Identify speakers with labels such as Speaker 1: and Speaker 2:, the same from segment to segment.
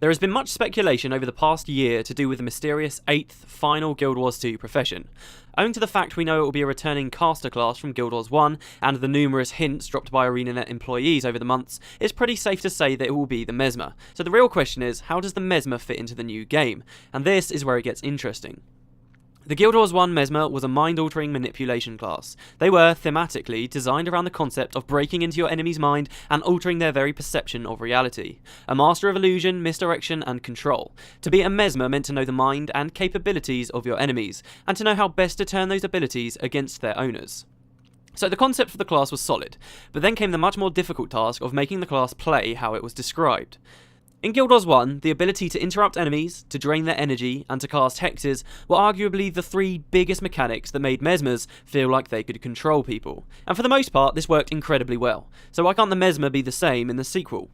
Speaker 1: There has been much speculation over the past year to do with the mysterious 8th final Guild Wars 2 profession. Owing to the fact we know it will be a returning caster class from Guild Wars 1 and the numerous hints dropped by Arenanet employees over the months, it's pretty safe to say that it will be the Mesmer. So the real question is, how does the Mesmer fit into the new game? And this is where it gets interesting. The Guild Wars 1 Mesmer was a mind-altering manipulation class. They were, thematically, designed around the concept of breaking into your enemy's mind and altering their very perception of reality. A master of illusion, misdirection, and control. To be a Mesmer meant to know the mind and capabilities of your enemies, and to know how best to turn those abilities against their owners. So the concept for the class was solid, but then came the much more difficult task of making the class play how it was described. In Guild Wars 1, the ability to interrupt enemies, to drain their energy, and to cast hexes were arguably the three biggest mechanics that made Mesmers feel like they could control people. And for the most part, this worked incredibly well. So why can't the Mesmer be the same in the sequel?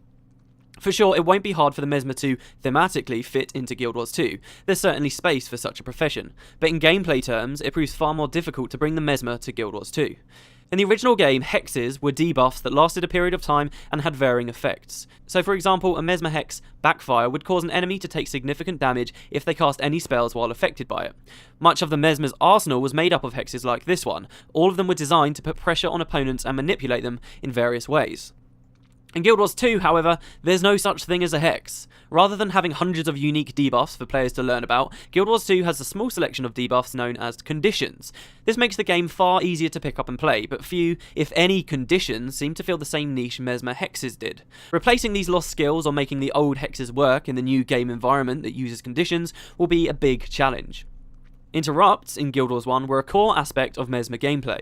Speaker 1: For sure, it won't be hard for the Mesmer to thematically fit into Guild Wars 2. There's certainly space for such a profession. But in gameplay terms, it proves far more difficult to bring the Mesmer to Guild Wars 2. In the original game, Hexes were debuffs that lasted a period of time and had varying effects. So for example, a Mesmer Hex backfire would cause an enemy to take significant damage if they cast any spells while affected by it. Much of the Mesmer's arsenal was made up of hexes like this one. All of them were designed to put pressure on opponents and manipulate them in various ways. In Guild Wars 2, however, there's no such thing as a hex. Rather than having hundreds of unique debuffs for players to learn about, Guild Wars 2 has a small selection of debuffs known as conditions. This makes the game far easier to pick up and play, but few, if any, conditions seem to fill the same niche Mesmer hexes did. Replacing these lost skills or making the old hexes work in the new game environment that uses conditions will be a big challenge. Interrupts in Guild Wars 1 were a core aspect of Mesmer gameplay.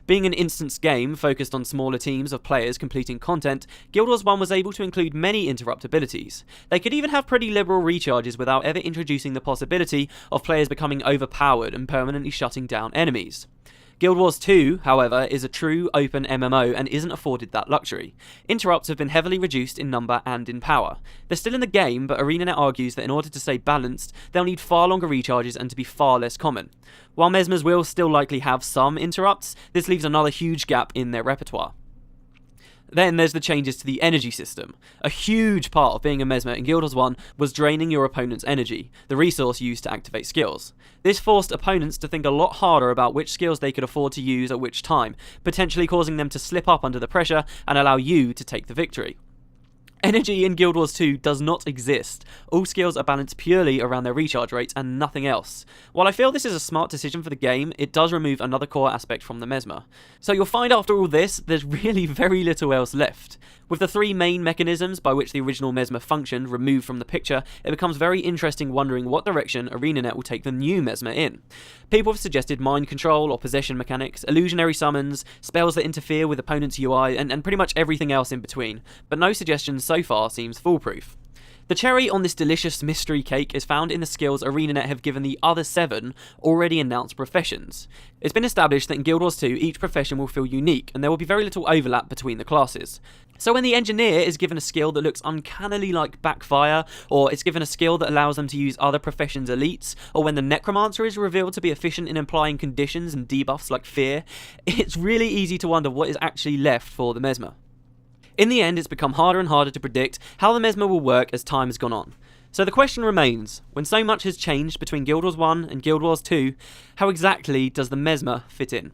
Speaker 1: Being an instance game focused on smaller teams of players completing content, Guild Wars 1 was able to include many interrupt abilities. They could even have pretty liberal recharges without ever introducing the possibility of players becoming overpowered and permanently shutting down enemies. Guild Wars 2, however, is a true open MMO and isn't afforded that luxury. Interrupts have been heavily reduced in number and in power. They're still in the game, but Arenanet argues that in order to stay balanced, they'll need far longer recharges and to be far less common. While Mesmers will still likely have some interrupts, this leaves another huge gap in their repertoire. Then there's the changes to the energy system. A huge part of being a Mesmer in Guild Wars 1 was draining your opponent's energy, the resource used to activate skills. This forced opponents to think a lot harder about which skills they could afford to use at which time, potentially causing them to slip up under the pressure and allow you to take the victory. Energy in Guild Wars 2 does not exist. All skills are balanced purely around their recharge rates and nothing else. While I feel this is a smart decision for the game, it does remove another core aspect from the Mesmer. So you'll find after all this, there's really very little else left. With the three main mechanisms by which the original Mesmer functioned removed from the picture, it becomes very interesting wondering what direction Arenanet will take the new Mesmer in. People have suggested mind control or possession mechanics, illusionary summons, spells that interfere with opponents' UI, and pretty much everything else in between, but no suggestion so far seems foolproof. The cherry on this delicious mystery cake is found in the skills Arenanet have given the other 7 already announced professions. It's been established that in Guild Wars 2 each profession will feel unique and there will be very little overlap between the classes. So when the engineer is given a skill that looks uncannily like backfire, or it's given a skill that allows them to use other professions' elites, or when the necromancer is revealed to be efficient in applying conditions and debuffs like fear, it's really easy to wonder what is actually left for the Mesmer. In the end, it's become harder and harder to predict how the Mesmer will work as time has gone on. So the question remains, when so much has changed between Guild Wars 1 and Guild Wars 2, how exactly does the Mesmer fit in?